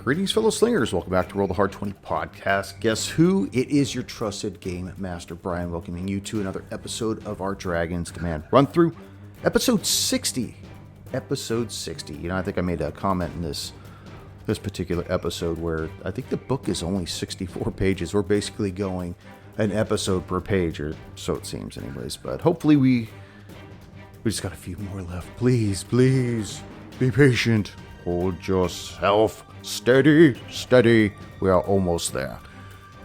Greetings, fellow slingers. Welcome back to Roll the Hard 20 podcast. Guess who? It is your trusted game master, Brian, welcoming you to another episode of our Dragon's Demand run through. Episode 60. Episode 60. You know, I think I made a comment in this particular episode where I think the book is only 64 pages. We're basically going an episode per page, or so it seems anyways. But hopefully we just got a few more left. Please be patient. Hold yourself steady. We are almost there.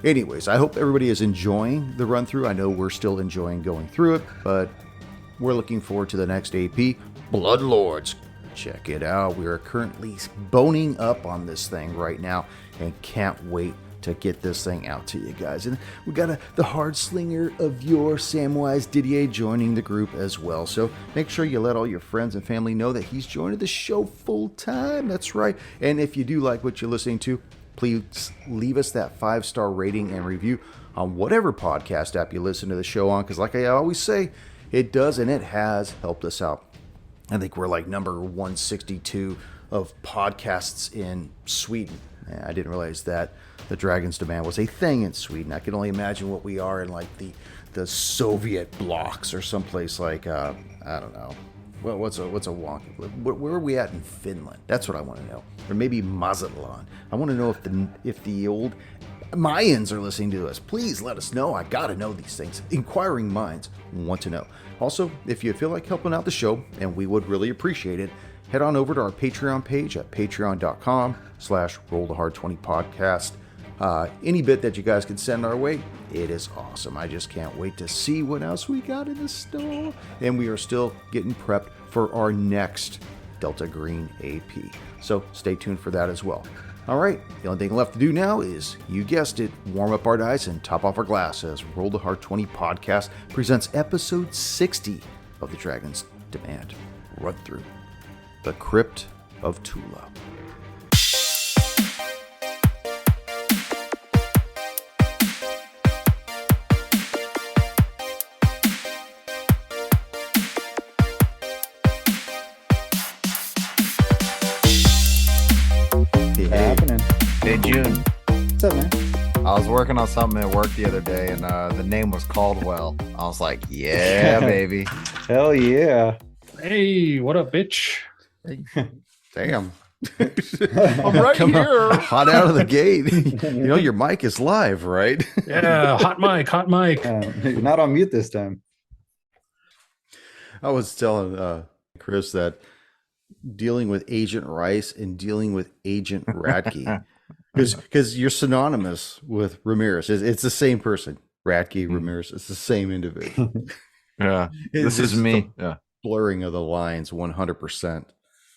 Anyways, I hope everybody is enjoying the run through. I know we're still enjoying going through it, but we're looking forward to the next AP, Bloodlords. Check it out. We are currently boning up on this thing right now and can't wait to get this thing out to you guys. And we got the hard slinger of your Samwise Didier joining the group as well. So make sure you let all your friends and family know that he's joining the show full time. That's right. And if you do like what you're listening to, please leave us that 5-star rating and review on whatever podcast app you listen to the show on. Because like I always say, it does and it has helped us out. I think we're like number 162 of podcasts in Sweden. I didn't realize that the Dragon's Demand was a thing in Sweden. I can only imagine what we are in like the Soviet blocks or someplace like I don't know. Well, what's a wonky? Where are we at in Finland? That's what I want to know. Or maybe Mazatlan. I want to know if the old Mayans are listening to us. Please let us know. I gotta know these things. Inquiring minds want to know. Also, if you feel like helping out the show, and we would really appreciate it, head on over to our Patreon page at patreon.com/rollthehard20podcast. Any bit that you guys can send our way, it is awesome. I just can't wait to see what else we got in the store. And we are still getting prepped for our next Delta Green AP. So stay tuned for that as well. All right, the only thing left to do now is, you guessed it, warm up our dice and top off our glass as Roll the Hard 20 podcast presents episode 60 of the Dragon's Demand run through. The Crypt of Tula. Hey, June. What's up, man? I was working on something at work the other day, and the name was Caldwell. I was like, yeah, baby. Hell yeah. Hey, what up, bitch? Hey, damn. I'm right here. Hot out of the gate. You know, your mic is live, right? Yeah, hot mic. You're not on mute this time. I was telling Chris that dealing with Agent Rice and dealing with Agent Radke, because you're synonymous with Ramirez. It's the same person. Radke, Ramirez. It's the same individual. Yeah, this is me. Yeah, blurring of the lines, 100%.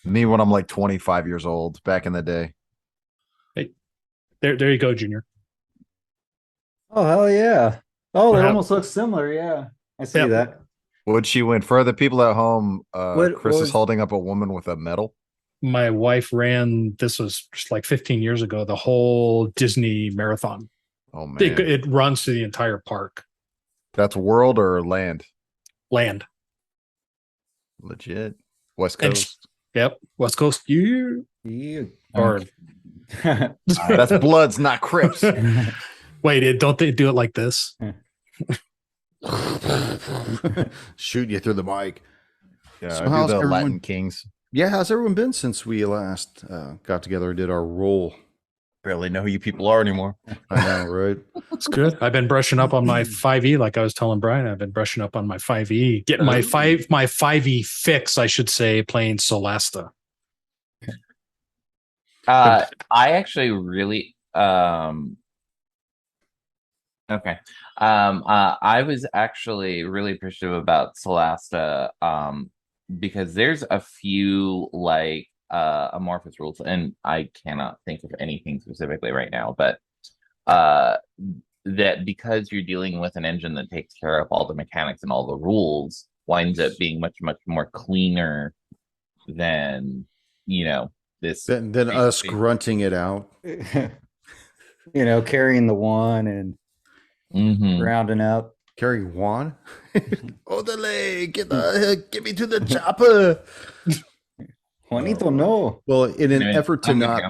Me when I'm like 25 years old, back in the day. Hey, there you go, Junior. Oh, hell yeah. Oh, it Wow. almost looks similar. Yeah. I see Yep. that. Would she win? For the people at home, What Chris is was- holding up a woman with a medal. My wife ran, this was just like 15 years ago, the whole Disney marathon. Oh, man. It runs through the entire park. That's world or land? Land. Legit. West And- Coast. Yep. West Coast. You Yeah. or That's Bloods, not Crips. wait, don't they do it like this? Shoot you through the mic. Yeah, So I how's do the everyone- Latin Kings. Yeah, how's everyone been since we last got together and did our roll? Barely know who you people are anymore. I know, right? It's good. I've been brushing up on my 5e, like I was telling Brian. I've been brushing up on my 5e, getting my 5e fix, I should say, playing Solasta. I actually really okay. I was actually really appreciative about Solasta because there's a few like amorphous rules, and I cannot think of anything specifically right now, but that because you're dealing with an engine that takes care of all the mechanics and all the rules, winds up being much more cleaner than this. Then us grunting it out. Carrying the one and Mhm. rounding out. Carry Juan. Odele, get me to the chopper. Juanito, no. Well, in an Anyway, effort to I'm with not you.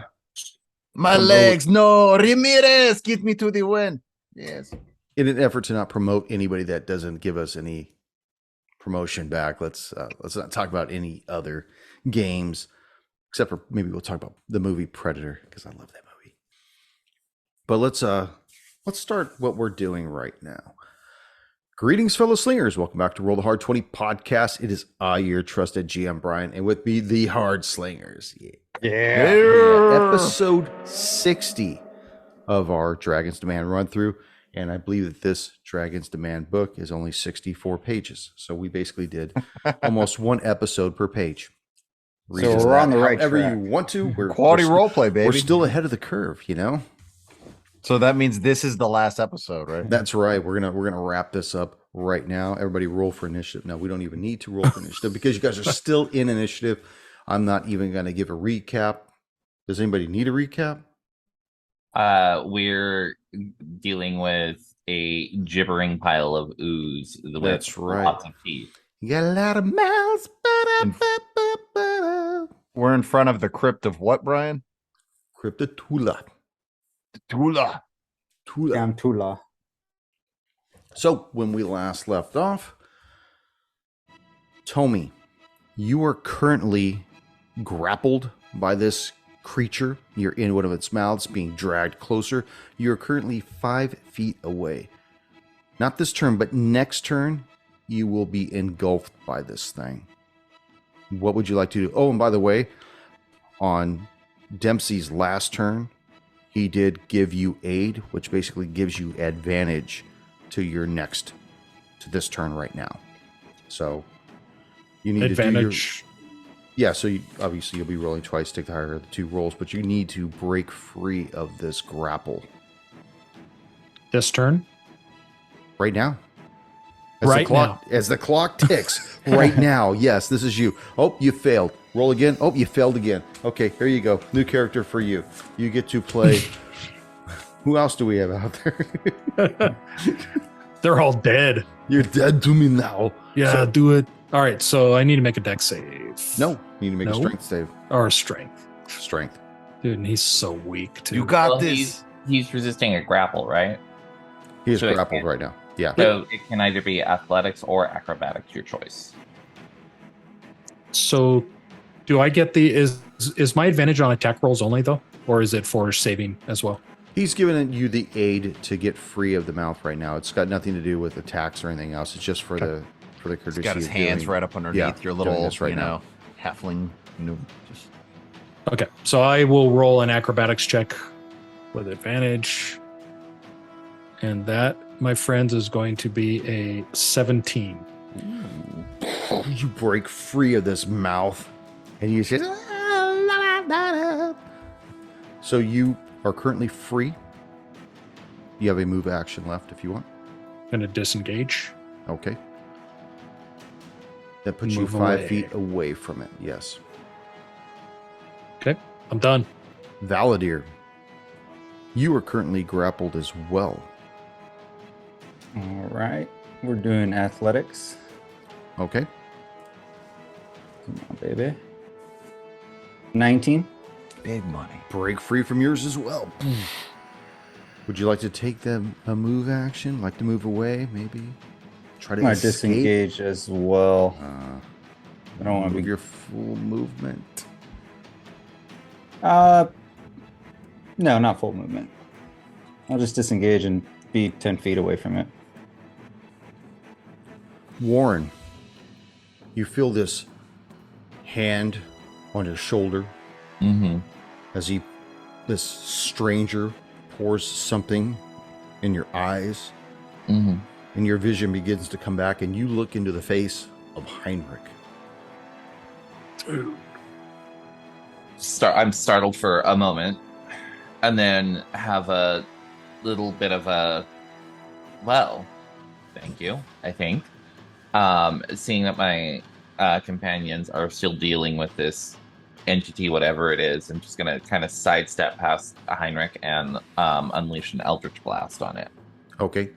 My promote- legs, no, Ramirez, get me to the win. Yes. in an effort to not promote anybody that doesn't give us any promotion back, let's not talk about any other games, except for maybe we'll talk about the movie Predator, because I love that movie. But let's start what we're doing right now. Greetings, fellow slingers. Welcome back to Roll the Hard 20 podcast. It is I, your trusted GM Brian, and with me, the Hard Slingers. Yeah. Episode 60 of our Dragon's Demand run through. And I believe that this Dragon's Demand book is only 64 pages. So we basically did almost one episode per page. Read So as we're on the right however track. you want to. Quality we're role play, baby. We're still ahead of the curve, you know? So that means this is the last episode, right? That's right. We're gonna wrap this up right now. Everybody roll for initiative. No, we don't even need to roll for initiative because you guys are still in initiative. I'm not even gonna give a recap. Does anybody need a recap? We're dealing with a gibbering pile of ooze. With That's right. Lots of teeth. You got a lot of mouths. We're in front of the crypt of what, Brian? Crypt of Tula. Tula. Damn Tula. So when we last left off, Tommy, you are currently grappled by this creature. You're in one of its mouths, being dragged closer. You're currently 5 feet away. Not this turn, but next turn, you will be engulfed by this thing. What would you like to do? Oh, and by the way, on Dempsey's last turn, he did give you aid, which basically gives you advantage to this turn right now. So you need Advantage. to do your... Yeah, so obviously you'll be rolling twice, take the higher of the two rolls, but you need to break free of this grapple This turn? right now. As the clock ticks, right now. Yes, this is you. Oh, you failed. Roll again. Oh, you failed again. Okay, here you go. New character for you. You get to play. Who else do we have out there? They're all dead. You're dead to me now. Yeah, do it. All right, so I need to make a dex save. No, you need to make a No? strength save. Or a strength. Strength. Dude, and he's so weak, too. You got Well, this. he's resisting a grapple, right? He is So it grappled can't- right now. Yeah. So it can either be athletics or acrobatics, your choice. So do I get is my advantage on attack rolls only, though? Or is it for saving as well? He's given you the aid to get free of the mouth right now. It's got nothing to do with attacks or anything else. It's just for the courtesy. He's got his of hands doing- right up underneath Yeah, your doing little, this right now. halfling. Just Okay, so I will roll an acrobatics check with advantage. And that, my friends, is going to be a 17. You break free of this mouth and you say, so you are currently free. You have a move action left if you want. Going to disengage. Okay. That puts Move you 5 away. feet away from it. Yes. Okay, I'm done. Valadir, you are currently grappled as well. All right. We're doing athletics. Okay. Come on, baby. 19. big money. Break free from yours as well. Would you like to take a move action? Like to move away, maybe? Try to I escape? disengage as well. I don't want to Move be. your full movement. No, not full movement. I'll just disengage and be 10 feet away from it. Warren, you feel this hand on your shoulder Mm-hmm. as this stranger pours something in your eyes, Mm-hmm. and your vision begins to come back, and you look into the face of Heinrich. Dude. I'm startled for a moment, and then have a little bit of a, well, thank you, I think. Seeing that my companions are still dealing with this entity, whatever it is, I'm just going to kind of sidestep past Heinrich and unleash an Eldritch Blast on it. Okay.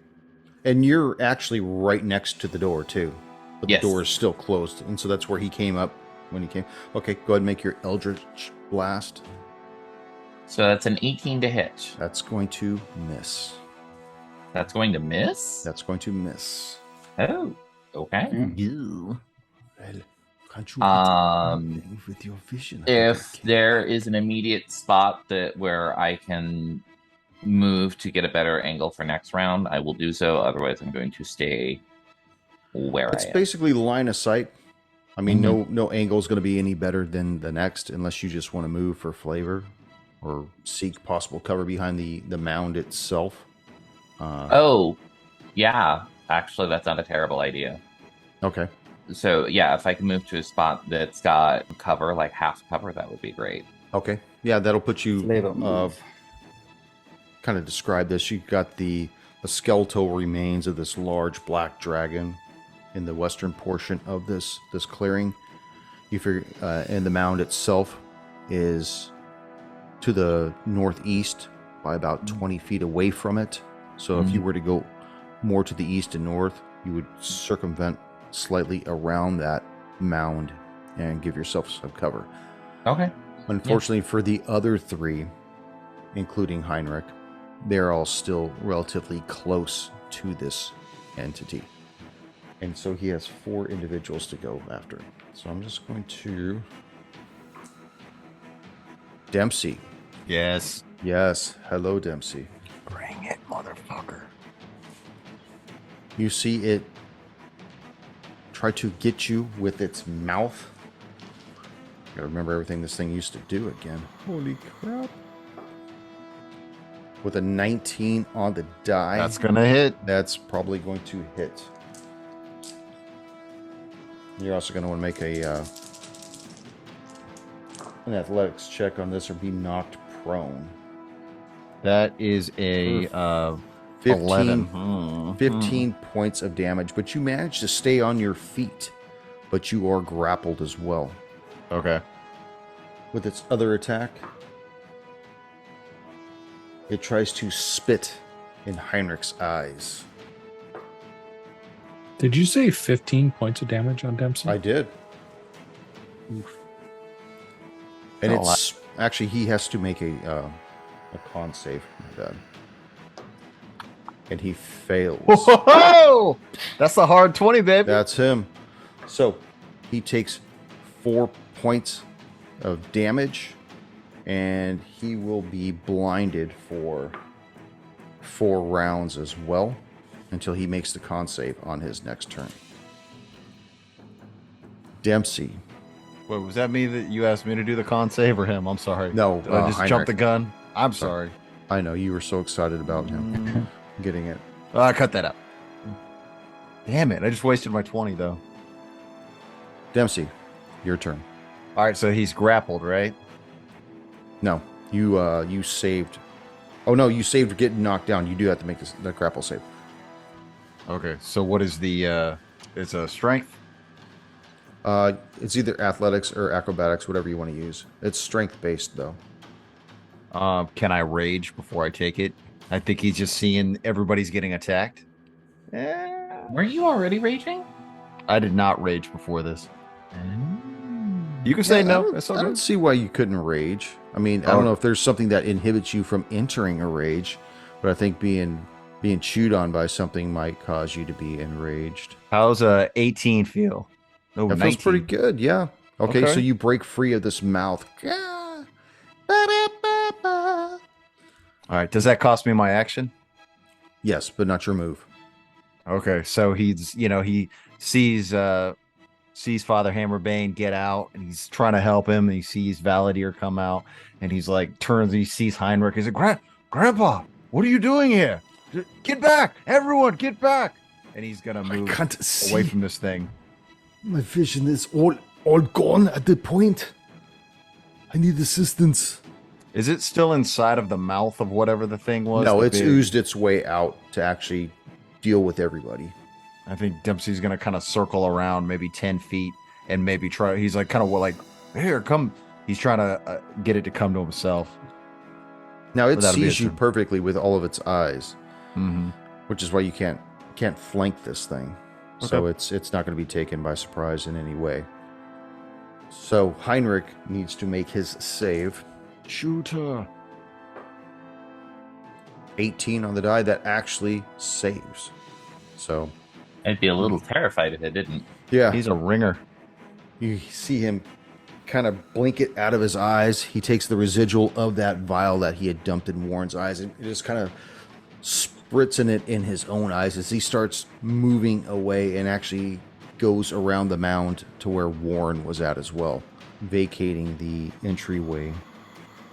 And you're actually right next to the door, too. But Yes. the door is still closed, and so that's where he came up when he came. Okay, go ahead and make your Eldritch Blast. So that's an 18 to hit. That's going to miss. That's going to miss? That's going to miss. Oh, okay. You. Well, can't you with your vision? If there is an immediate spot where I can move to get a better angle for next round, I will do so. Otherwise, I'm going to stay where It's I am. basically line of sight. I mean, no angle is going to be any better than the next, unless you just want to move for flavor or seek possible cover behind the mound itself. Oh, yeah. Actually, that's not a terrible idea. Okay. So, yeah, if I can move to a spot that's got cover, like half cover, that would be great. Okay. Yeah, that'll put you... Flavor move. kind of describe this. You've got the skeletal remains of this large black dragon in the western portion of this clearing. You figure, and the mound itself is to the northeast by about 20 feet away from it. So if you were to go more to the east and north, you would circumvent slightly around that mound and give yourself some cover. Okay. Unfortunately for the other three, including Heinrich, they're all still relatively close to this entity. And so he has 4 individuals to go after. So I'm just going to... Dempsey. Yes. Yes. Hello, Dempsey. Bring it, motherfucker. You see it try to get you with its mouth. Gotta remember everything this thing used to do again. Holy crap. With a 19 on the die. That's gonna hit. That's probably going to hit. You're also going to want to make an athletics check on this or be knocked prone. That is a 15, 11. 15 points of damage, but you manage to stay on your feet, but you are grappled as well. Okay. With its other attack, it tries to spit in Heinrich's eyes. Did you say 15 points of damage on Dempsey? I did. Oof. And Oh, it's actually, he has to make a con save. My bad. And he fails. Whoa! That's a hard 20, baby. That's him. So he takes 4 points of damage, and he will be blinded for 4 rounds as well until he makes the con save on his next turn. Dempsey. Wait, was that me that you asked me to do the con save or him? I'm sorry. No, Did I just Heinrich. jump the gun? I'm sorry. I know, you were so excited about him getting it. Cut that out. Damn it. I just wasted my 20, though. Dempsey, your turn. All right, so he's grappled, right? No, you saved. Oh, no, you saved getting knocked down. You do have to make the grapple save. Okay, so what is the... it's a strength? It's either athletics or acrobatics, whatever you want to use. It's strength-based, though. Can I rage before I take it? I think he's just seeing everybody's getting attacked. Were you already raging? I did not rage before this. You can say no. That's all I don't good. see why you couldn't rage. I mean, I don't know if there's something that inhibits you from entering a rage, but I think being chewed on by something might cause you to be enraged. How's 18 feel? Oh, That 19. feels pretty good, yeah. Okay, Okay. so you break free of this mouth. All right, does that cost me my action? Yes, but not your move. Okay, so he's, he sees Father Hammerbane get out, and he's trying to help him, and he sees Valadier come out, and he's like, turns, and he sees Heinrich. He's like, Grandpa, what are you doing here? Get back! Everyone, get back! And he's gonna move away from this thing. My vision is all gone at the point. I need assistance. Is it still inside of the mouth of whatever the thing was? No, the it's big- oozed its way out to actually deal with everybody. I think Dempsey's gonna kind of circle around maybe 10 feet and maybe try. He's like kind of like, here, come. He's trying to get it to come to himself. Now it That'll be sees its you turn. perfectly with all of its eyes, Mm-hmm. which is why you can't flank this thing. So Okay. it's not going to be taken by surprise in any way. So Heinrich needs to make his save. Shooter. 18 on the die. That actually saves. So, I'd be a little terrified if it didn't. yeah. He's a ringer. You see him kind of blink it out of his eyes. He takes the residual of that vial that he had dumped in Warren's eyes and just kind of spritzing it in his own eyes as he starts moving away and actually goes around the mound to where Warren was at as well, vacating the entryway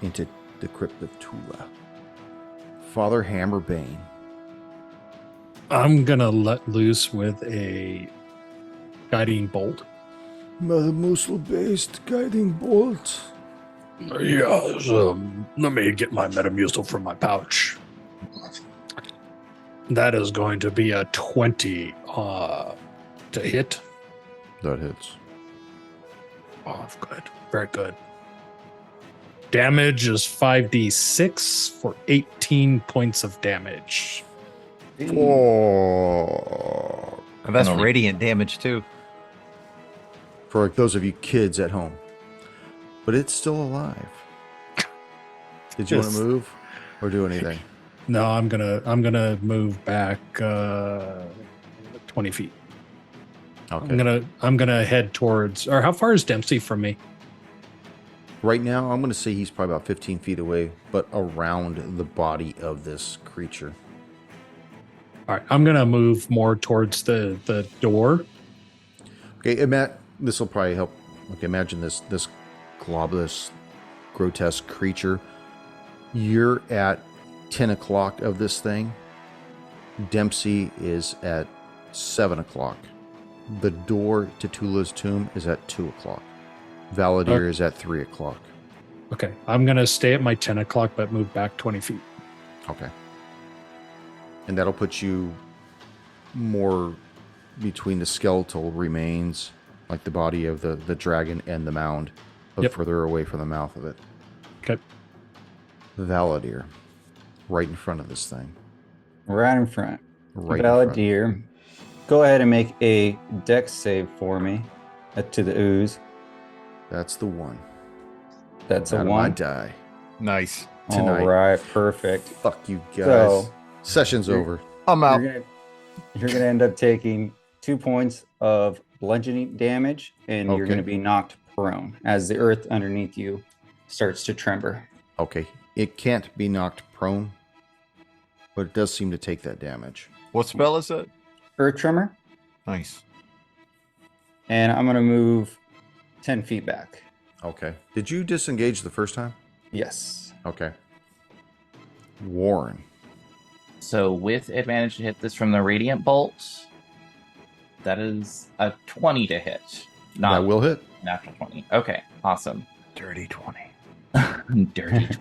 into the Crypt of Tula. Father Hammerbane. I'm gonna let loose with a guiding bolt. Mother Muscle-based guiding bolt. Yes, let me get my Metamucil from my pouch. That is going to be a 20 to hit. That hits. Oh, good. Very good. Damage is 5d6 for 18 points of damage. Oh. And that's Only- radiant damage too. For those of you kids at home. But it's still alive. Did you want Yes. to move or do anything? No, I'm gonna move back 20 feet. Okay. I'm gonna head towards. Or how far is Dempsey from me? Right now, I'm going to say he's probably about 15 feet away, but around the body of this creature. All right, I'm gonna move more towards the door. Okay, Matt, this will probably help. Okay, imagine this globulous, grotesque creature. You're at 10 o'clock of this thing. Dempsey is at 7 o'clock. The door to Tula's tomb is at 2 o'clock. Valadier is at 3 o'clock. Okay, I'm gonna stay at my 10 o'clock, but move back 20 feet. Okay. And that'll put you more between the skeletal remains, like the body of the dragon and the mound, but Yep. further away from the mouth of it. Okay. Valadier, right in front of this thing. Right in front. Right in front. Valadier, go ahead and make a dex save for me to the ooze. That's the one. That's a Out of my 1. die. Nice. tonight. All right, perfect. Fuck you guys. So- Session's over. I'm out. You're gonna end up taking 2 points of bludgeoning damage, and you're Okay. gonna be knocked prone as the earth underneath you starts to tremor. Okay. It can't be knocked prone, but it does seem to take that damage. What spell is it? Earth tremor, Nice. and I'm gonna move 10 feet back. Okay. Did you disengage the first time? Yes. Okay. Warren. So with advantage to hit this from the radiant bolt, that is a 20 to hit. That Not will hit. natural 20. Okay, awesome. Dirty 20. Dirty 20.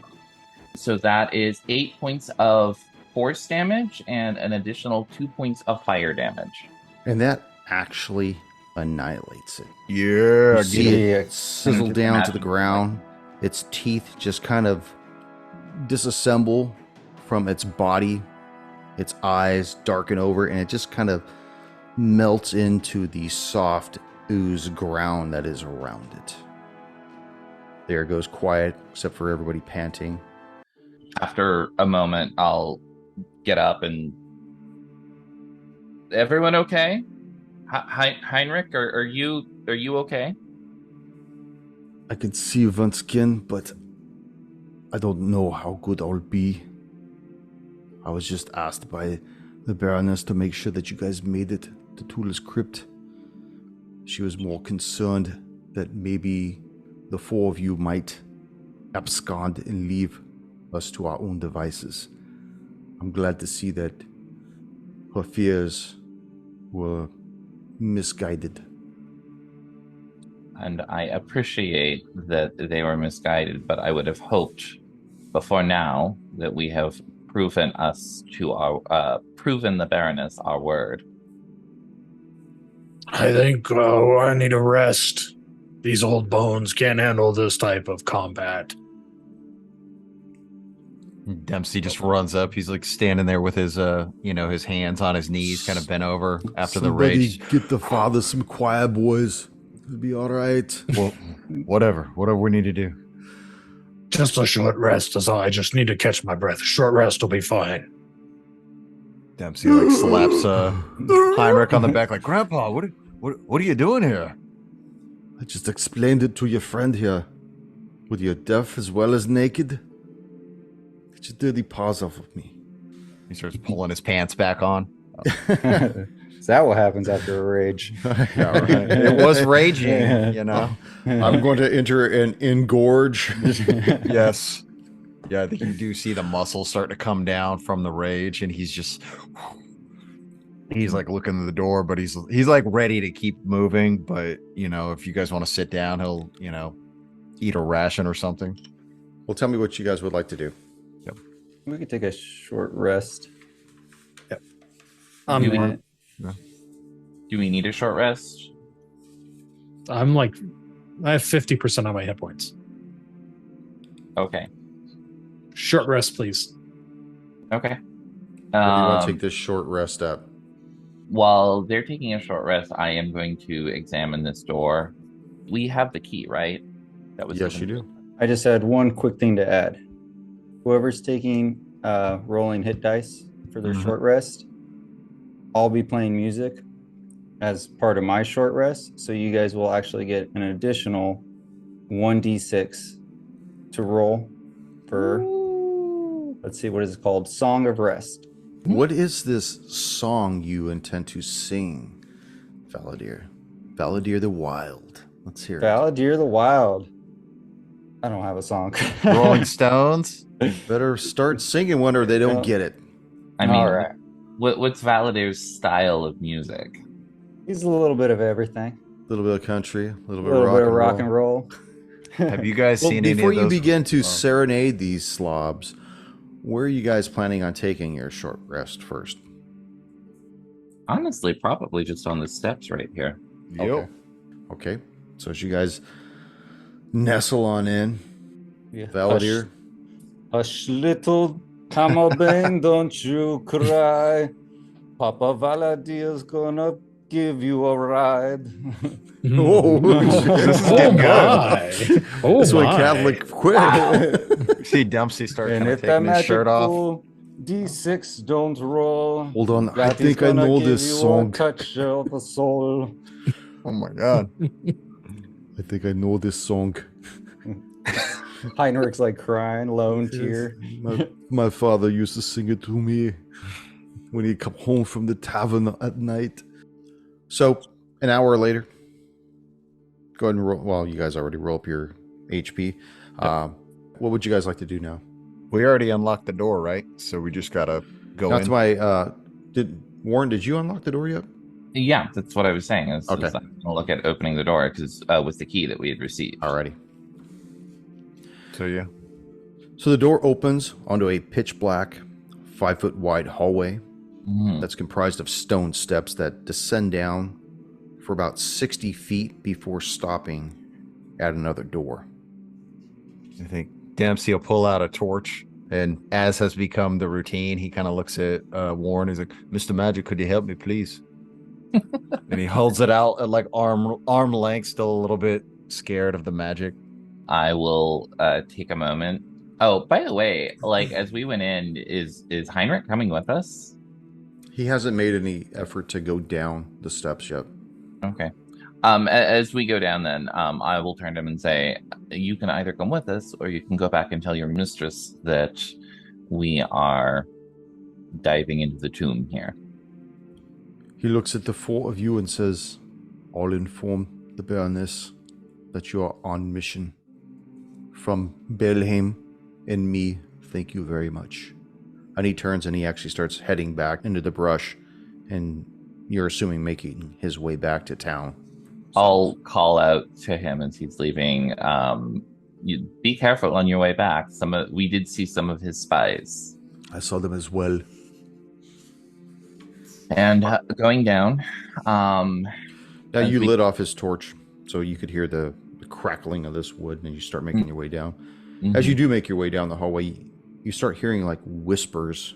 So that is 8 points of force damage and an additional 2 points of fire damage. And that actually annihilates it. Yeah. You see Yeah. it sizzle Just down to imagine. the ground. Its teeth just kind of disassemble from its body. Its eyes darken over, and it just kind of melts into the soft ooze ground that is around it. There it goes quiet, except for everybody panting. After a moment, I'll get up and... Everyone okay? Heinrich, are you okay? I can see you once again, but I don't know how good I'll be. I was just asked by the Baroness to make sure that you guys made it to Tula's crypt. She was more concerned that maybe the four of you might abscond and leave us to our own devices. I'm glad to see that her fears were misguided. And I appreciate that they were misguided, but I would have hoped before now that we have proven the Baroness our word. I think I need a rest. These old bones can't handle this type of combat. Dempsey just runs up. He's like standing there with his his hands on his knees, kind of bent over after the rage. Get the father some quiet, boys. It'll be all right. Well, whatever we need to do. Just a short rest is all. I just need to catch my breath. Short rest will be fine. Dempsey like slaps Heinrich on the back, like, Grandpa, what are you doing here? I just explained it to your friend here. With your deaf as well as naked. Get your dirty paws off of me. He starts pulling his pants back on. Is that what happens after a rage? Yeah, right. It was raging, you know. I'm going to enter an engorge. Yes. Yeah, I think you do see the muscles start to come down from the rage, and he's like looking at the door, but he's like ready to keep moving. But you know, if you guys want to sit down, he'll eat a ration or something. Well, tell me what you guys would like to do. We could take a short rest. Yep. Do we need a short rest? I have 50% on my hit points. Okay. Short rest, please. Okay. Where do you want to take this short rest at? While they're taking a short rest, I am going to examine this door. We have the key, right? Yes, you do. I just had one quick thing to add. Whoever's taking rolling hit dice for their short rest, I'll be playing music as part of my short rest. So you guys will actually get an additional 1d6 to roll for, let's see, what is it called? Song of Rest. What is this song you intend to sing, Valadier? Valadier the Wild. Let's hear it. Valadier the Wild. I don't have a song. Rolling Stones. Better start singing one or they don't get it. I mean, all right. What's Valadier's style of music? He's a little bit of everything. A little bit of country, a little A bit little of bit of rock and roll. Have you guys Well, seen any before of you those? begin to serenade these slobs, where are you guys planning on taking your short rest first? Honestly, probably just on the steps right here. Okay. So as you guys nestle on in, Yeah. Valadier. Hush, little Camel don't you cry. Papa Valadier's gonna give you a ride. Whoa. This is Oh getting good. my! Oh This went my! Catholic quick. You see Dempsey start And kind of if that taking his shirt off. magical D6 don't roll, Hold on, I that is think I gonna know give this you a song. touch of the soul. Oh my god. I think I know this song. Heinrich's like crying, lone tear. My father used to sing it to me when he'd come home from the tavern at night. So, an hour later, go ahead and roll. Well, you guys already roll up your HP. What would you guys like to do now? We already unlocked the door, right? So we just gotta go Not in. to my. Warren, did you unlock the door yet? Yeah, that's what I was saying. I was Okay. going to look at opening the door because with the key that we had received. Alrighty. So yeah. So the door opens onto a pitch black, 5-foot wide hallway that's comprised of stone steps that descend down for about 60 feet before stopping at another door. I think Dempsey will pull out a torch, and as has become the routine, he kind of looks at Warren. He's like, "Mr. Magic, could you help me, please?" And he holds it out at like arm length, still a little bit scared of the magic. I will take a moment. Oh, by the way, like as we went in, is Heinrich coming with us? He hasn't made any effort to go down the steps yet. Okay. As we go down, then I will turn to him and say, "You can either come with us, or you can go back and tell your mistress that we are diving into the tomb here." He looks at the four of you and says, "I'll inform the Baroness that you are on mission. From Belhaim and me, thank you very much." And he turns and he actually starts heading back into the brush, and you're assuming making his way back to town. I'll call out to him as he's leaving. You be careful on your way back. We did see some of his spies. I saw them as well. And going down. Now as you we- lit off his torch, so you could hear the crackling of this wood, and you start making your way down. Mhm. As you do make your way down the hallway, you start hearing like whispers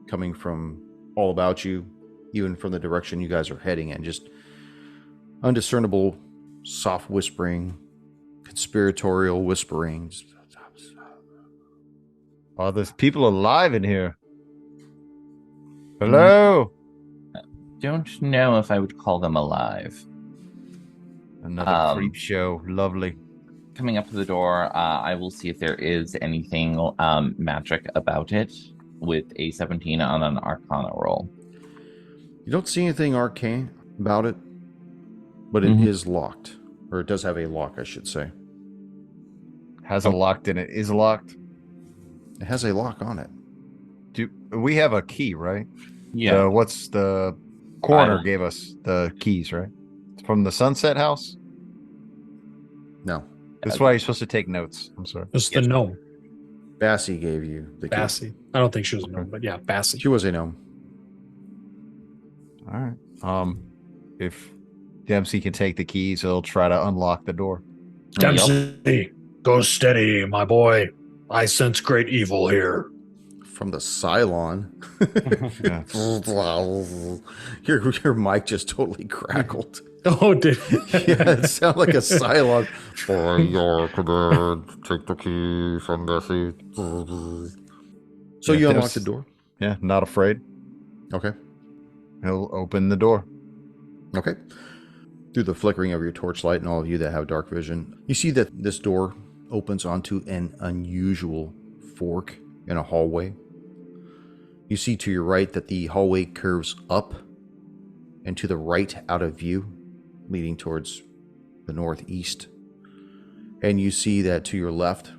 coming from all about you, even from the direction you guys are heading in. Just undiscernible, soft whispering, conspiratorial whispering. Oh, there's people alive in here. Hello. Don't know if I would call them alive. Another creep show. Lovely. Coming up to the door, I will see if there is anything magic about it with a 17 on an Arcana roll. You don't see anything arcane about it, but it is locked. Or it does have a lock, I should say. Has a locked in it. Is locked. It has a lock on it. Do we have a key, right? Yeah. What's the coroner gave us the keys, right? From the Sunset House? No. That's why you're supposed to take notes. I'm sorry. It's the gnome. Bassie gave you the key. Bassie. I don't think she was a gnome, but yeah, Bassie. She was a gnome. All right. If Dempsey can take the keys, he'll try to unlock the door. Dempsey, go steady, my boy. I sense great evil here. From the Cylon. your mic just totally crackled. Oh, did Yeah, it sounded like a Cylon. For your command, take the key from Bessie. So you unlock the door? Yeah, not afraid. Okay. He'll open the door. Okay. Through the flickering of your torchlight and all of you that have dark vision, you see that this door opens onto an unusual fork in a hallway. You see to your right that the hallway curves up and to the right out of view, leading towards the northeast. And you see that to your left,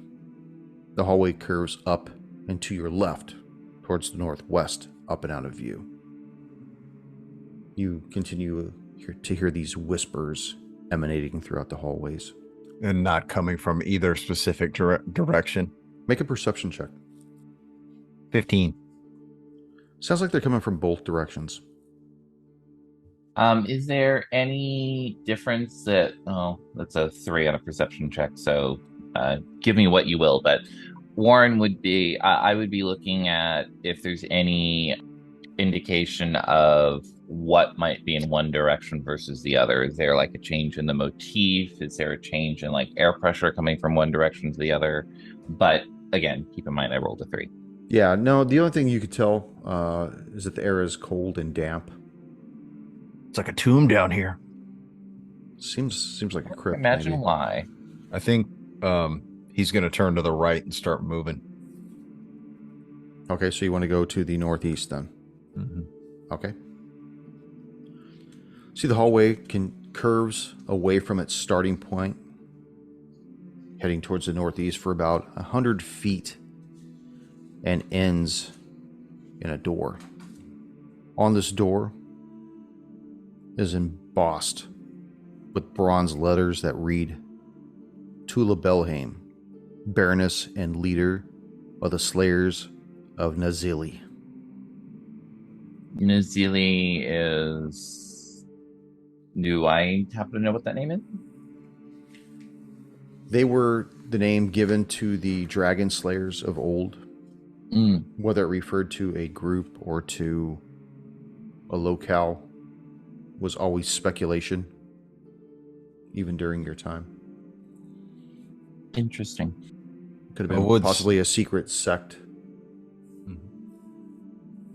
the hallway curves up and to your left towards the northwest, up and out of view. You continue to hear these whispers emanating throughout the hallways. And not coming from either specific direction. Make a perception check. 15. Sounds like they're coming from both directions. Is there any difference that's a 3 on a perception check, so give me what you will, but Warren would be, I would be looking at if there's any indication of what might be in one direction versus the other. Is there like a change in the motif? Is there a change in like air pressure coming from one direction to the other? But again, keep in mind I rolled a 3. Yeah, no, the only thing you could tell is that the air is cold and damp. It's like a tomb down here. Seems like a crypt. Imagine maybe. why. I think he's going to turn to the right and start moving. Okay, so you want to go to the northeast then? Mm-hmm. Okay. See, the hallway curves away from its starting point, heading towards the northeast for about 100 feet, and ends in a door. On this door is embossed with bronze letters that read, Tula Belhaim, Baroness and leader of the Slayers of Nazili. Nazili is... Do I happen to know what that name is? They were the name given to the dragon slayers of old. Whether it referred to a group or to a locale was always speculation, even during your time. Interesting. Could have been possibly a secret sect.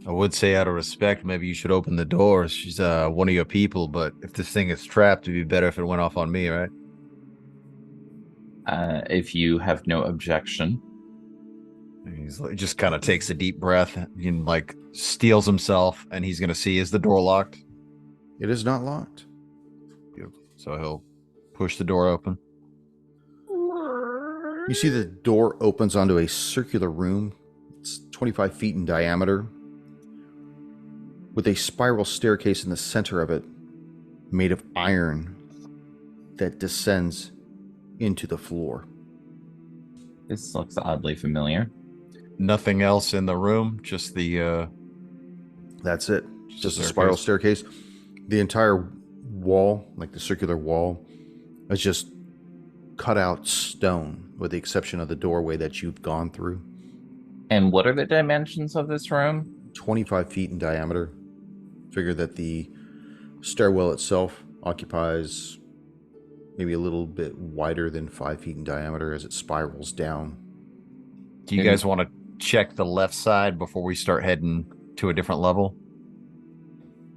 I would say out of respect, maybe you should open the door. She's one of your people, but if this thing is trapped, it'd be better if it went off on me, right? If you have no objection. He's like, just kind of takes a deep breath and like steels himself, and he's going to see, is the door locked? It is not locked. So he'll push the door open. You see the door opens onto a circular room. It's 25 feet in diameter, with a spiral staircase in the center of it, made of iron, that descends into the floor. This looks oddly familiar. Nothing else in the room, just the... That's it. Just a spiral staircase. The entire wall, like the circular wall, is just cut out stone, with the exception of the doorway that you've gone through. And what are the dimensions of this room? 25 feet in diameter. Figure that the stairwell itself occupies maybe a little bit wider than 5 feet in diameter as it spirals down. Do you guys want to check the left side before we start heading to a different level?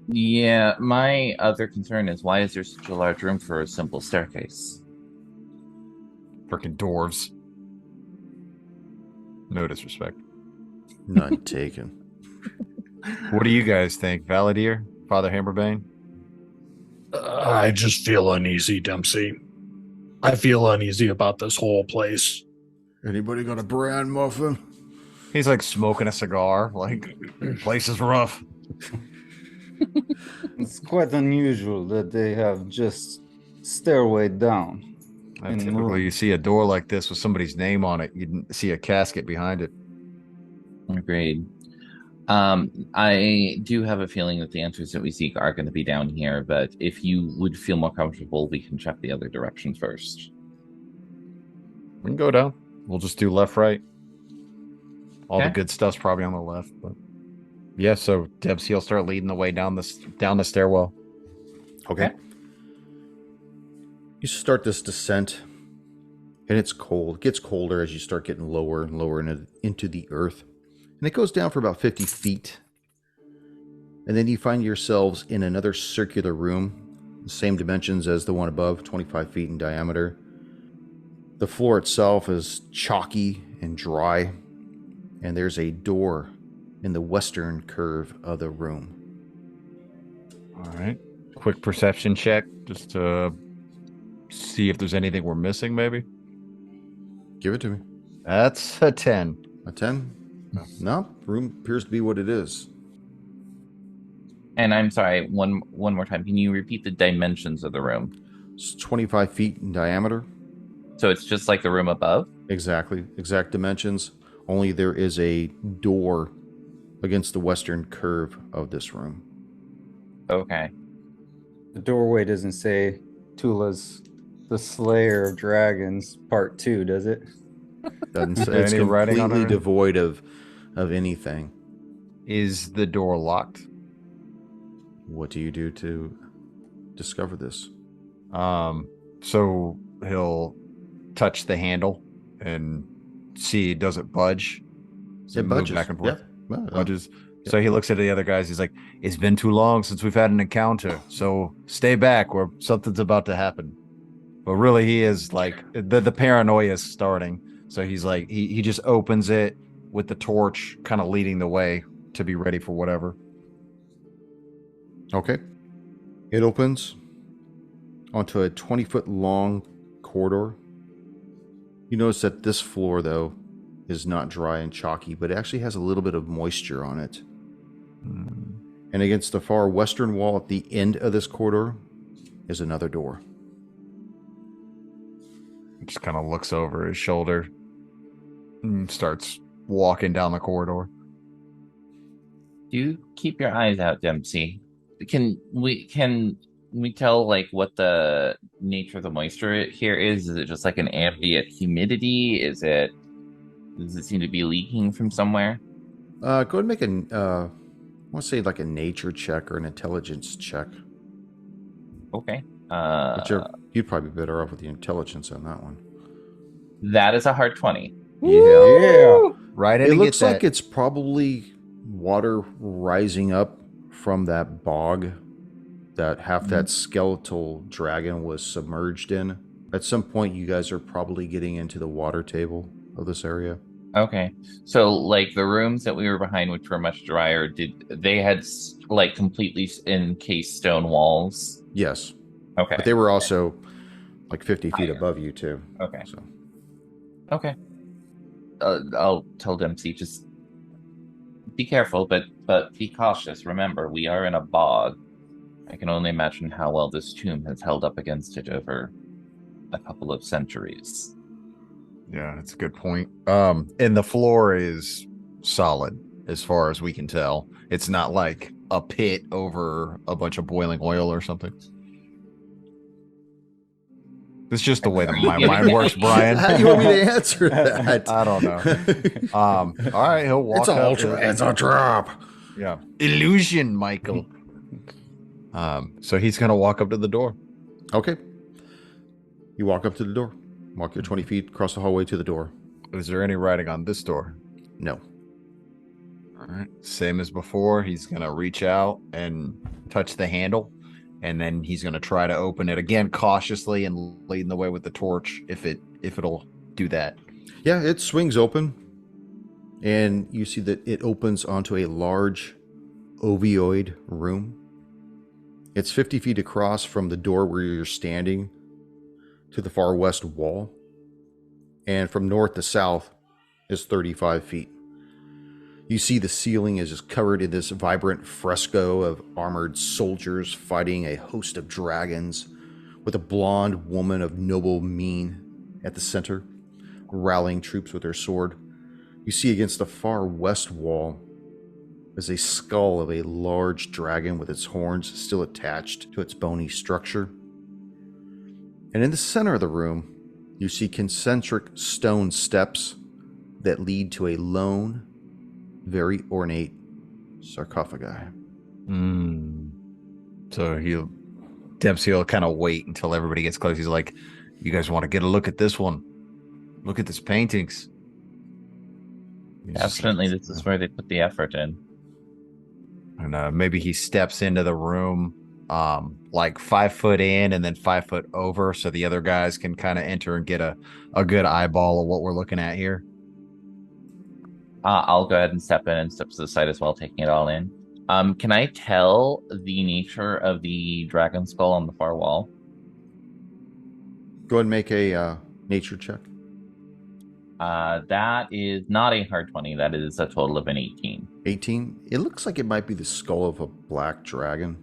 Yeah, my other concern is why is there such a large room for a simple staircase? Freaking dwarves. No disrespect. None taken. What do you guys think? Valadier? Father Hammerbane? I just feel uneasy, Dempsey. I feel uneasy about this whole place. Anybody got a bran muffin? He's like smoking a cigar. Like, place is rough. It's quite unusual that they have just stairway down. And typically, you see a door like this with somebody's name on it. You see a casket behind it. Agreed. I do have a feeling that the answers that we seek are going to be down here, but if you would feel more comfortable, we can check the other directions first. We can go down. We'll just do left, right. All the Okay. good stuff's probably on the left, but yeah. So Dempsey will start leading the way down the stairwell. Okay. You start this descent, and it's cold. It gets colder as you start getting lower and lower into the earth. And it goes down for about 50 feet. And then you find yourselves in another circular room, the same dimensions as the one above, 25 feet in diameter. The floor itself is chalky and dry, and there's a door in the western curve of the room. All right. Quick perception check just to see if there's anything we're missing, maybe. Give it to me. That's a 10. A 10? No, room appears to be what it is. And I'm sorry, one more time. Can you repeat the dimensions of the room? It's 25 feet in diameter. So it's just like the room above? Exactly. Exact dimensions. Only there is a door against the western curve of this room. Okay. The doorway doesn't say Tula's the Slayer of Dragons Part 2, does it? Doesn't Is say, there it's any writing on completely it? devoid of anything. Is the door locked? What do you do to discover this? So he'll touch the handle and see does it budge. So It move budges. back and forth. Yeah. Well, Budges. So he looks at the other guys. He's like, "It's been too long since we've had an encounter. So stay back, or something's about to happen." But really, he is like the paranoia is starting. So he's like, he just opens it with the torch, kind of leading the way to be ready for whatever. Okay. It opens onto a 20-foot long corridor. You notice that this floor, though, is not dry and chalky, but it actually has a little bit of moisture on it. And against the far western wall at the end of this corridor is another door. He just kind of looks over his shoulder and starts walking down the corridor. Do keep your eyes out, Dempsey. Can we tell like what the nature of the moisture here is? Is it just like an ambient humidity? Does it seem to be leaking from somewhere? Go ahead and make I want to say like a nature check or an intelligence check. Okay. But you'd probably be better off with the intelligence on that one. That is a hard 20. Yeah. Right, It looks like it's probably water rising up from that bog that half that skeletal dragon was submerged in. At some point, you guys are probably getting into the water table of this area. Okay. So like the rooms that we were behind, which were much drier, did they had like completely encased stone walls? Yes. Okay. But they were also like 50 feet above you, too. Okay. So Okay. I'll tell Dempsey, just be careful, but be cautious. Remember, we are in a bog. I can only imagine how well this tomb has held up against it over a couple of centuries. Yeah, that's a good point. And the floor is solid as far as we can tell. It's not like a pit over a bunch of boiling oil or something. It's just the way that my mind works, Brian. how do you want me to answer that? I don't know. All right, he'll walk up. It's a trap. Yeah. Illusion, Michael. So he's gonna walk up to the door. Okay. You walk up to the door. Walk your 20 feet across the hallway to the door. Is there any writing on this door? No. All right. Same as before. He's going to reach out and touch the handle. And then he's going to try to open it again cautiously and leading the way with the torch if it'll do that. Yeah, it swings open, and you see that it opens onto a large ovoid room. It's 50 feet across from the door where you're standing to the far west wall, and from north to south is 35 feet. You see the ceiling is just covered in this vibrant fresco of armored soldiers fighting a host of dragons, with a blonde woman of noble mien at the center, rallying troops with her sword. You see against the far west wall is a skull of a large dragon with its horns still attached to its bony structure. And in the center of the room, you see concentric stone steps that lead to a lone, very ornate sarcophagi. So Dempsey will kind of wait until everybody gets close. He's like, "You guys want to get a look at this one? Look at these paintings." Definitely, this is where they put the effort in. And maybe he steps into the room, like 5 foot in and then 5 foot over, so the other guys can kind of enter and get a good eyeball of what we're looking at here. I'll go ahead and step in and step to the side as well, taking it all in. Can I tell the nature of the dragon skull on the far wall? Go ahead and make a nature check. That is not a hard 20. That is a total of an 18. 18. It looks like it might be the skull of a black dragon.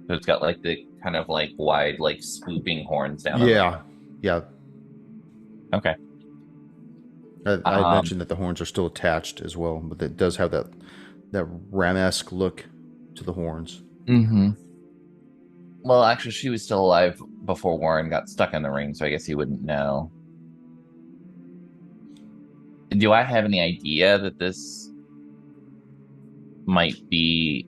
So it's got like the kind of like wide, like swooping horns down. Yeah. Okay. I mentioned that the horns are still attached as well, but it does have that ram-esque look to the horns. Mm-hmm. Well, actually, she was still alive before Warren got stuck in the ring, so I guess he wouldn't know. Do I have any idea that this might be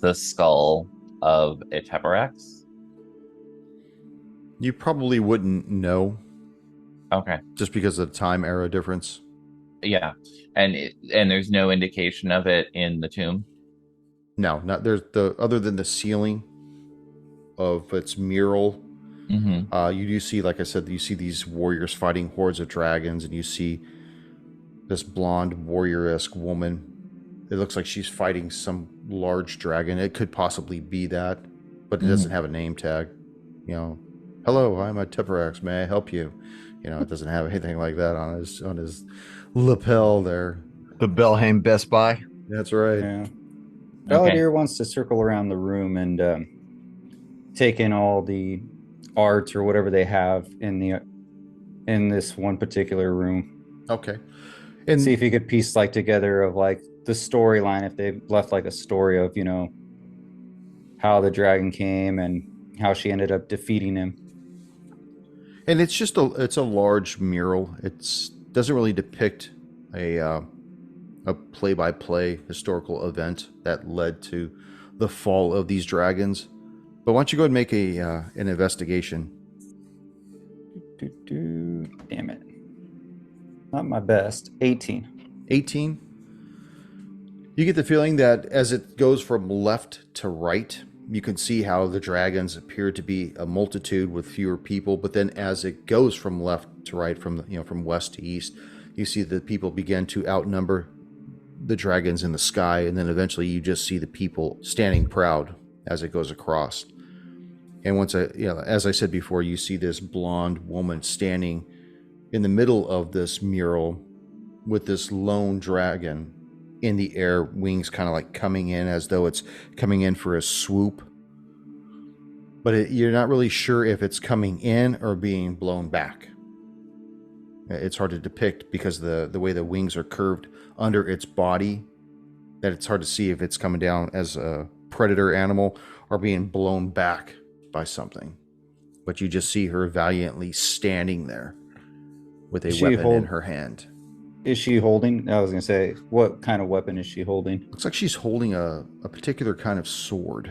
the skull of a Teparax? You probably wouldn't know. Okay. Just because of the time era difference. Yeah, and there's no indication of it in the tomb. No, not there's other than the ceiling of its mural. Mm-hmm. You do see, like I said, you see these warriors fighting hordes of dragons, and you see this blonde warrior-esque woman. It looks like she's fighting some large dragon. It could possibly be that, but it doesn't have a name tag. You know, hello, I'm a Teparax. May I help you? You know, it doesn't have anything like that on his lapel there. The Belhaim Best Buy. That's right. Yeah. Valadier wants to circle around the room and take in all the art or whatever they have in this one particular room. Okay. And see if he could piece like together of like the storyline, if they've left like a story of, you know, how the dragon came and how she ended up defeating him. And it's just it's a large mural. It doesn't really depict a play-by-play historical event that led to the fall of these dragons. But why don't you go ahead and make an investigation? Damn it. Not my best. 18. 18. You get the feeling that as it goes from left to right, you can see how the dragons appear to be a multitude with fewer people, but then as it goes from left to right, from west to east, you see the people begin to outnumber the dragons in the sky, and then eventually you just see the people standing proud as it goes across. And as I said before, you see this blonde woman standing in the middle of this mural with this lone dragon in the air, wings kind of like coming in as though it's coming in for a swoop. But you're not really sure if it's coming in or being blown back. It's hard to depict because the way the wings are curved under its body, that it's hard to see if it's coming down as a predator animal or being blown back by something. But you just see her valiantly standing there with a weapon in her hand. Is she holding? I was going to say, what kind of weapon is she holding? Looks like she's holding a particular kind of sword.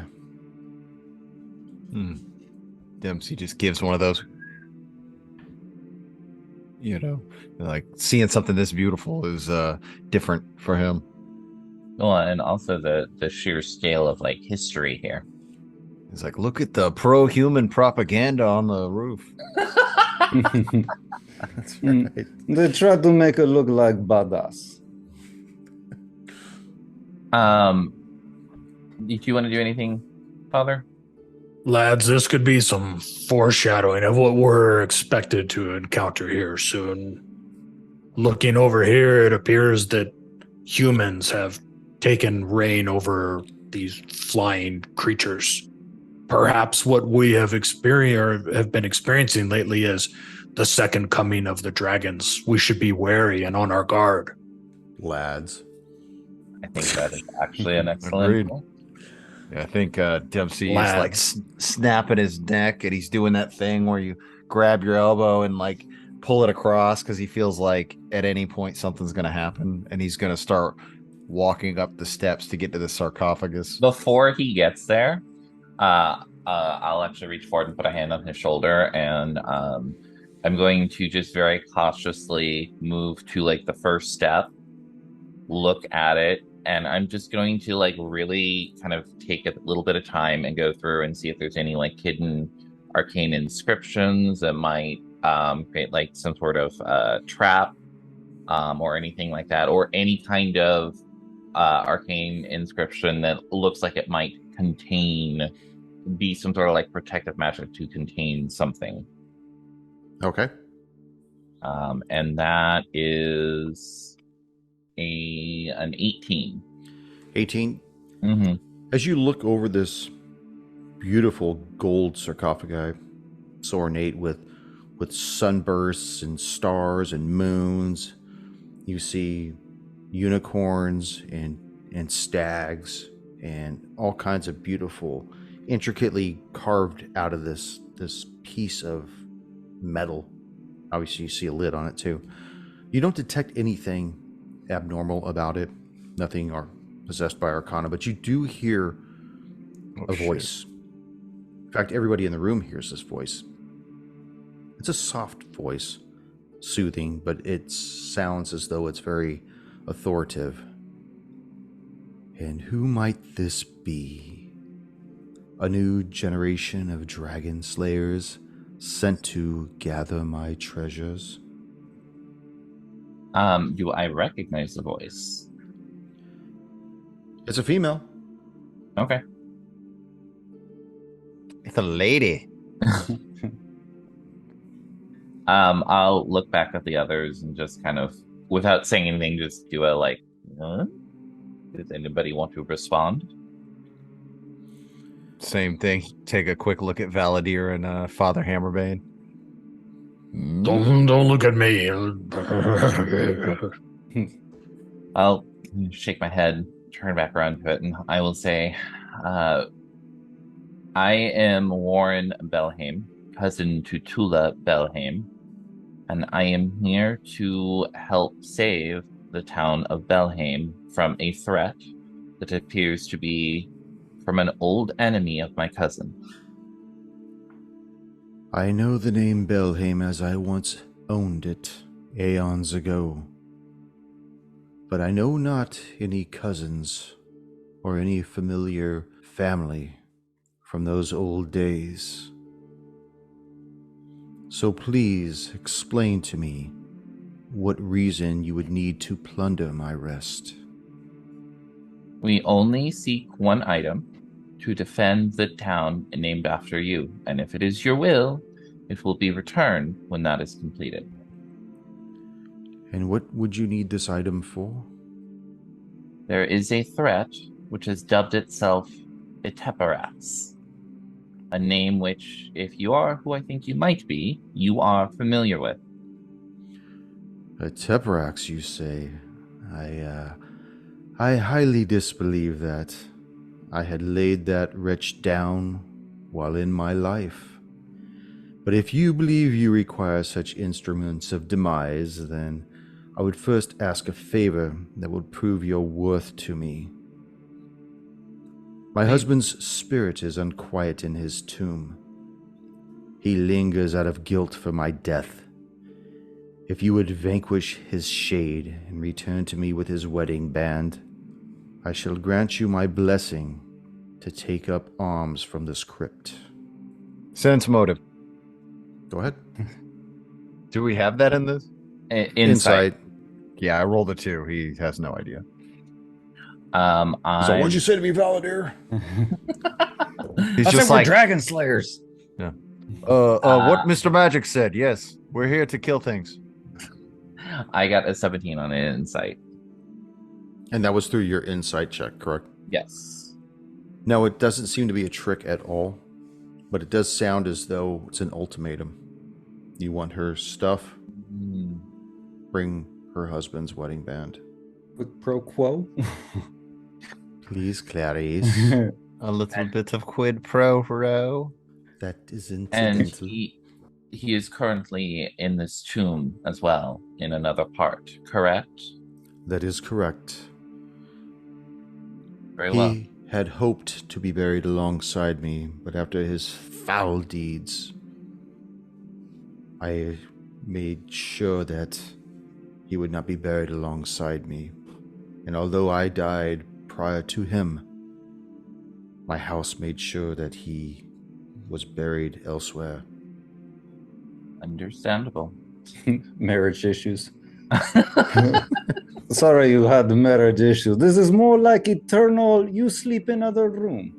Dempsey just gives one of those. You know, like seeing something this beautiful is different for him. Well, and also the sheer scale of like history here. He's like, look at the pro-human propaganda on the roof. That's right. They try to make it look like badass. Do you want to do anything, Father? Lads, this could be some foreshadowing of what we're expected to encounter here soon. Looking over here, it appears that humans have taken reign over these flying creatures. Perhaps what we have experienced or have been experiencing lately is the second coming of the dragons. We should be wary and on our guard. Lads. I think that is actually an excellent Agreed. point. Yeah, I think Dempsey is like Lads. snapping his neck, and he's doing that thing where you grab your elbow and like pull it across because he feels like at any point something's going to happen, and he's going to start walking up the steps to get to the sarcophagus. Before he gets there, I'll actually reach forward and put a hand on his shoulder, and I'm going to just very cautiously move to like the first step, look at it, and I'm just going to like really kind of take a little bit of time and go through and see if there's any like hidden arcane inscriptions that might create like some sort of trap or anything like that, or any kind of arcane inscription that looks like it might be some sort of like protective magic to contain something. Okay. And that is an 18. 18. Mm-hmm. As you look over this beautiful gold sarcophagi, so ornate with sunbursts and stars and moons, you see unicorns and stags and all kinds of beautiful, intricately carved out of this piece of metal. Obviously, you see a lid on it too. You don't detect anything abnormal about it, nothing are possessed by arcana, but you do hear a voice. In fact, everybody in the room hears this voice. It's a soft voice, soothing, but it sounds as though it's very authoritative. And who might this be? A new generation of dragon slayers sent to gather my treasures? Do I recognize the voice? It's a female. Okay. It's a lady. I'll look back at the others and just kind of, without saying anything, just do a like, does anybody want to respond? Same thing. Take a quick look at Valadier and Father Hammerbane. Don't look at me. I'll shake my head, turn back around to it, and I will say, I am Warren Belhaim, cousin to Tula Belhaim, and I am here to help save the town of Belhaim from a threat that appears to be from an old enemy of my cousin. I know the name Belhaim as I once owned it aeons ago, but I know not any cousins or any familiar family from those old days. So please explain to me what reason you would need to plunder my rest. We only seek one item to defend the town named after you, and if it is your will, it will be returned when that is completed. And what would you need this item for? There is a threat which has dubbed itself Iteparax, a name which, if you are who I think you might be, you are familiar with. A Teparax, you say? I highly disbelieve that. I had laid that wretch down while in my life. But if you believe you require such instruments of demise, then I would first ask a favor that would prove your worth to me. My husband's spirit is unquiet in his tomb. He lingers out of guilt for my death. If you would vanquish his shade and return to me with his wedding band, I shall grant you my blessing to take up arms from this crypt. Sense motive. Go ahead. Do we have that in this? Insight. Yeah, I rolled a 2. He has no idea. So what'd you say to me, Valadier? He's I just said we're like, dragon slayers. what Mr. Magic said. Yes, we're here to kill things. I got a 17 on an insight. And that was through your insight check, correct? Yes. No, it doesn't seem to be a trick at all, but it does sound as though it's an ultimatum. You want her stuff? Bring her husband's wedding band. With pro quo. Please, Clarice. A little bit of quid pro quo. That is And incidental. he is currently in this tomb as well, in another part, correct? That is correct. Very well. He had hoped to be buried alongside me, but after his foul deeds, I made sure that he would not be buried alongside me. And although I died prior to him, my house made sure that he was buried elsewhere. Understandable. Marriage issues. Sorry you had the marriage issue. This is more like eternal, you sleep in other room.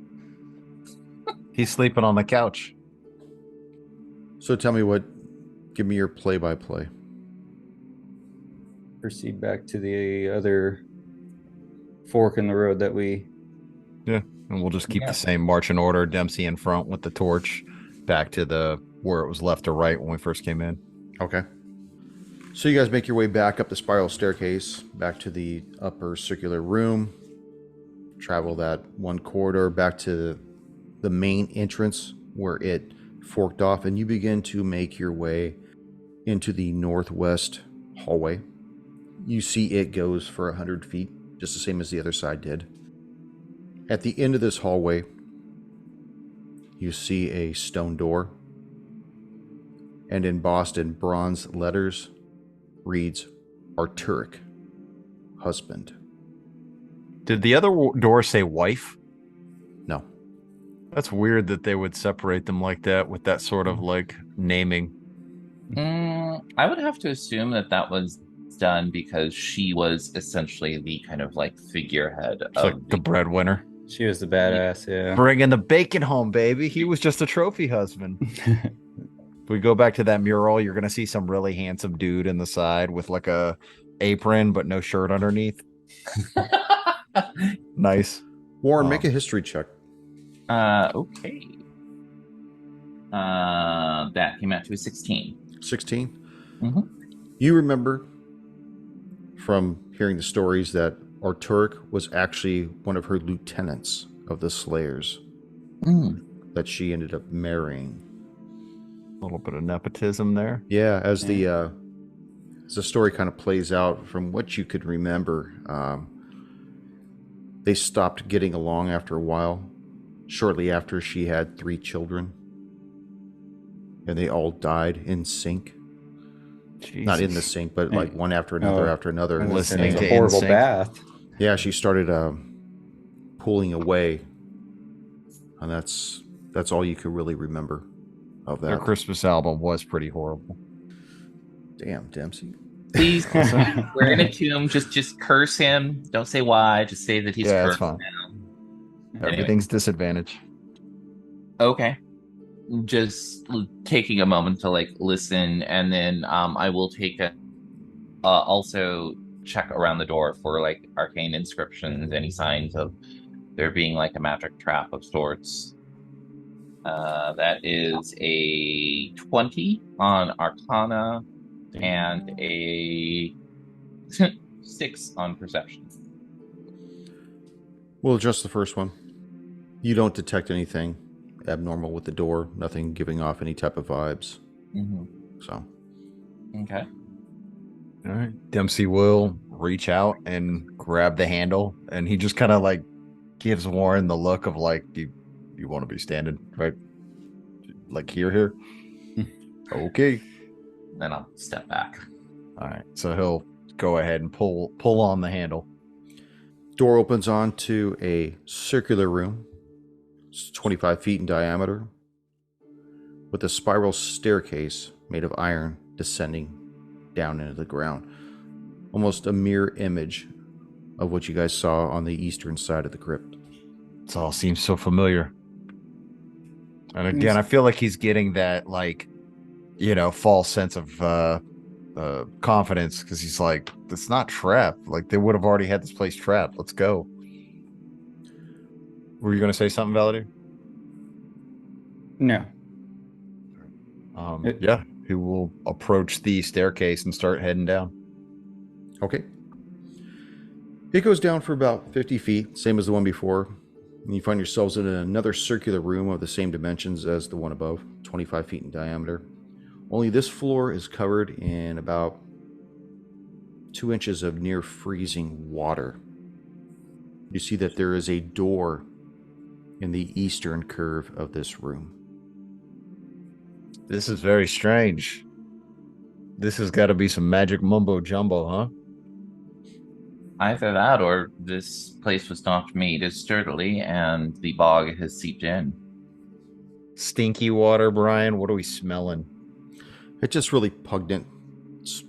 He's sleeping on the couch. So tell me give me your play-by-play. Proceed back to the other fork in the road that we... Yeah, and we'll just keep the same marching order. Dempsey in front with the torch, back to where it was left or right when we first came in. Okay. So you guys make your way back up the spiral staircase, back to the upper circular room, travel that one corridor back to the main entrance where it forked off, and you begin to make your way into the northwest hallway. You see it goes for 100 feet, just the same as the other side did. At the end of this hallway, you see a stone door, and embossed in bronze letters reads Arturic, husband. Did the other door say wife? No. That's weird that they would separate them like that with that sort of like naming. I would have to assume that was done because she was essentially the kind of like figurehead It's of like the breadwinner. She was the badass, yeah. Bringing the bacon home, baby. He was just a trophy husband. If we go back to that mural, you're going to see some really handsome dude in the side with like a apron but no shirt underneath. Nice. Warren, make a history check. Okay. That came out to a 16. 16? Mm-hmm. You remember from hearing the stories that Arturic was actually one of her lieutenants of the Slayers that she ended up marrying. A little bit of nepotism there. Yeah, as the story kind of plays out, from what you could remember, they stopped getting along after a while, shortly after she had 3 children. And they all died in sync. Jesus. Not in the sink, but like one after another after another. Listening It's to a horrible NSYNC. bath. Yeah, she started pulling away, and that's all you could really remember of Their that. Christmas album was pretty horrible. Damn, Dempsey. Please, we're in a tomb. Just curse him. Don't say why. Just say that he's Yeah, cursed it's fine. now. Anyway. Everything's disadvantage. Okay. Just taking a moment to like listen, and then I will take also check around the door for like arcane inscriptions, any signs of there being like a magic trap of sorts. That is a 20 on Arcana and a 6 on Perception. We'll adjust the first one. You don't detect anything abnormal with the door, nothing giving off any type of vibes. Mm-hmm. So, Okay. All right. Dempsey will reach out and grab the handle, and he just kind of like gives Warren the look of like, you want to be standing right, like here. Okay. Then I'll step back. All right. So he'll go ahead and pull on the handle. Door opens onto a circular room. It's 25 feet in diameter, with a spiral staircase made of iron descending down into the ground. Almost a mirror image of what you guys saw on the eastern side of the crypt. It all seems so familiar. And again, I feel like he's getting that, like, false sense of confidence, because he's like, it's not trapped. Like, they would have already had this place trapped. Let's go. Were you going to say something, Validar? No. Yeah, he will approach the staircase and start heading down. Okay. It goes down for about 50 feet, same as the one before. And you find yourselves in another circular room of the same dimensions as the one above, 25 feet in diameter. Only this floor is covered in about 2 inches of near freezing water. You see that there is a door in the eastern curve of this room. This is very strange. This has got to be some magic mumbo jumbo, huh? Either that or this place was not made as sturdily and the bog has seeped in. Stinky water, Brian. What are we smelling? It's just really pungent,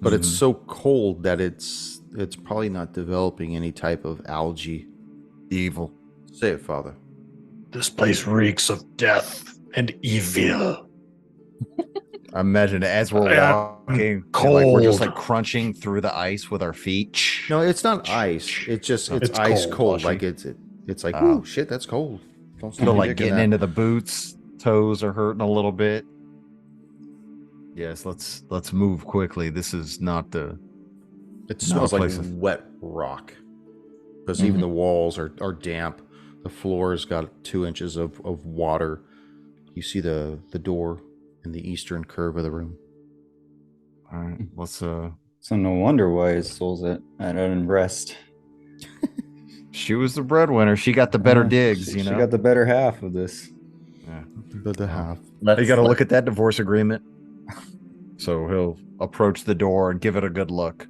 but it's so cold that it's probably not developing any type of algae. Evil. Say it, Father. This place reeks of death and evil. I imagine as we're walking, cold. we're just like crunching through the ice with our feet. No, it's not ice. It's just it's ice cold. Like it's like, oh shit, that's cold. Don't Feel like getting into the boots. Toes are hurting a little bit. Yes, let's move quickly. This is not the. It smells like wet rock, because even the walls are damp. The floor's got 2 inches of water. You see the door in the eastern curve of the room. All right, let's So no wonder why his soul's at unrest. She was the breadwinner. She got the better digs, She got the better half of this. Yeah. The half. You got to look at that divorce agreement. So he'll approach the door and give it a good look.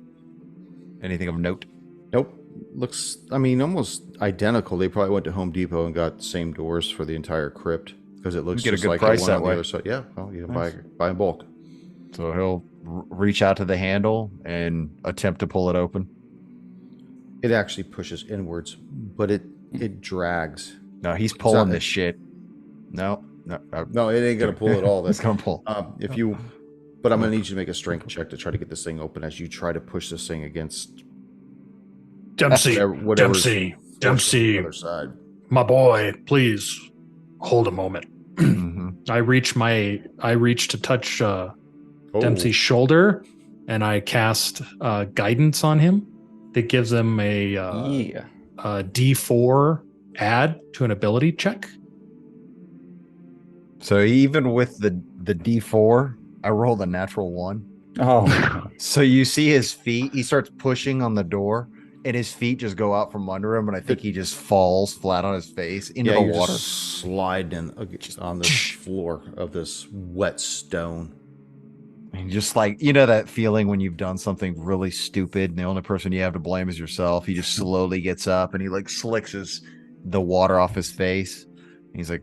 Anything of note? Nope. Looks, almost identical. They probably went to Home Depot and got the same doors for the entire crypt, because it looks Get a just good like price the one that on the way. other side. Yeah, well, Nice. buy in bulk. So he'll reach out to the handle and attempt to pull it open. It actually pushes inwards, but it drags. No, he's pulling this shit. No. No, it ain't gonna pull at all. It's gonna pull. But I'm gonna need you to make a strength check to try to get this thing open as you try to push this thing against Dempsey, whatever's Dempsey, on Dempsey, the other side. my boy, please hold a moment. Mhm. I reach to touch Dempsey's shoulder, and I cast guidance on him. That gives him a D4 add to an ability check. So even with the D4, I rolled a natural 1. Oh, So you see his feet. He starts pushing on the door, and his feet just go out from under him, and I think he just falls flat on his face into the you're water. just sliding on the floor of this wet stone. And just like, that feeling when you've done something really stupid and the only person you have to blame is yourself. He just slowly gets up and he like slicks the water off his face. And he's like,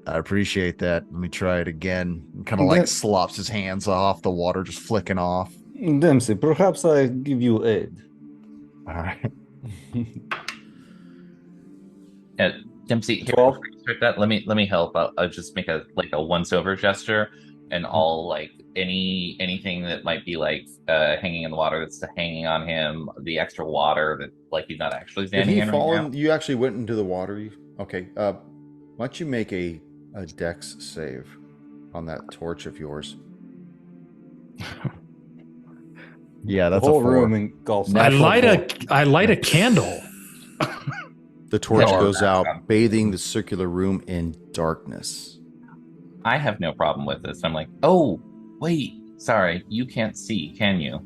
I appreciate that. Let me try it again. And kind of like slops his hands off, the water just flicking off. Dempsey, perhaps I give you aid. All right. Dempsey, here, 12. before you start that, let me help. I'll just make a once over gesture, and all like anything that might be like hanging in the water that's hanging on him, the extra water that like he's not actually Did standing he in fall right now. in? You actually went into the water? Okay. Why don't you make a dex save on that torch of yours? Yeah, The that's whole a 4. room engulfs. I light a candle. The torch No, goes that's out, bathing the circular room in darkness. I have no problem with this. I'm like, oh wait, sorry, you can't see, can you?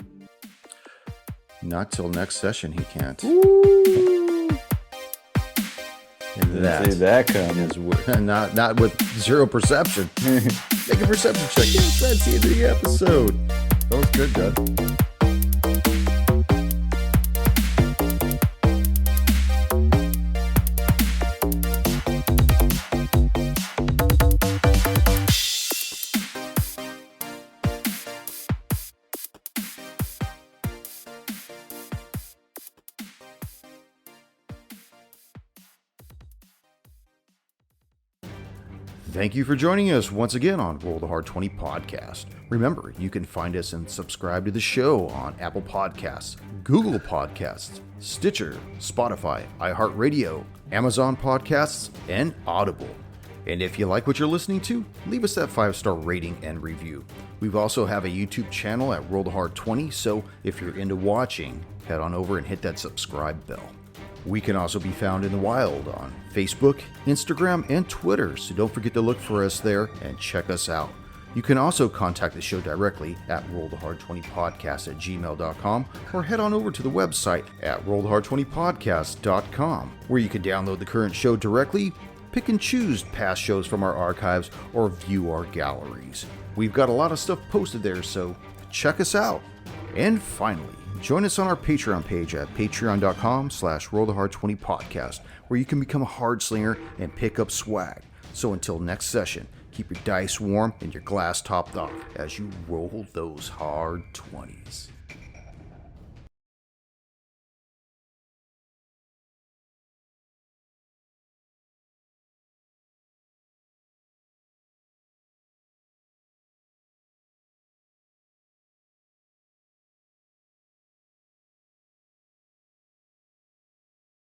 Not till next session he can't. Ooh. And Didn't see that coming. is not with 0 perception. Make a perception check. Yeah, that's the end of the episode. That was good, Judd. Thank you for joining us once again on Roll the Hard 20 podcast. Remember, you can find us and subscribe to the show on Apple Podcasts, Google Podcasts, Stitcher, Spotify, iHeart Radio, Amazon Podcasts, and Audible. And if you like what you're listening to, leave us that 5-star rating and review. We also have a YouTube channel at Roll the Hard 20, so if you're into watching, head on over and hit that subscribe bell. We can also be found in the wild on Facebook, Instagram, and Twitter, so don't forget to look for us there and check us out. You can also contact the show directly at rollthehard20podcast@gmail.com or head on over to the website at rollthehard20podcast.com, where you can download the current show directly, pick and choose past shows from our archives, or view our galleries. We've got a lot of stuff posted there, so check us out. And finally, join us on our Patreon page at patreon.com/rollthehard20podcast, where you can become a hard slinger and pick up swag. So until next session, keep your dice warm and your glass topped off as you roll those hard 20s.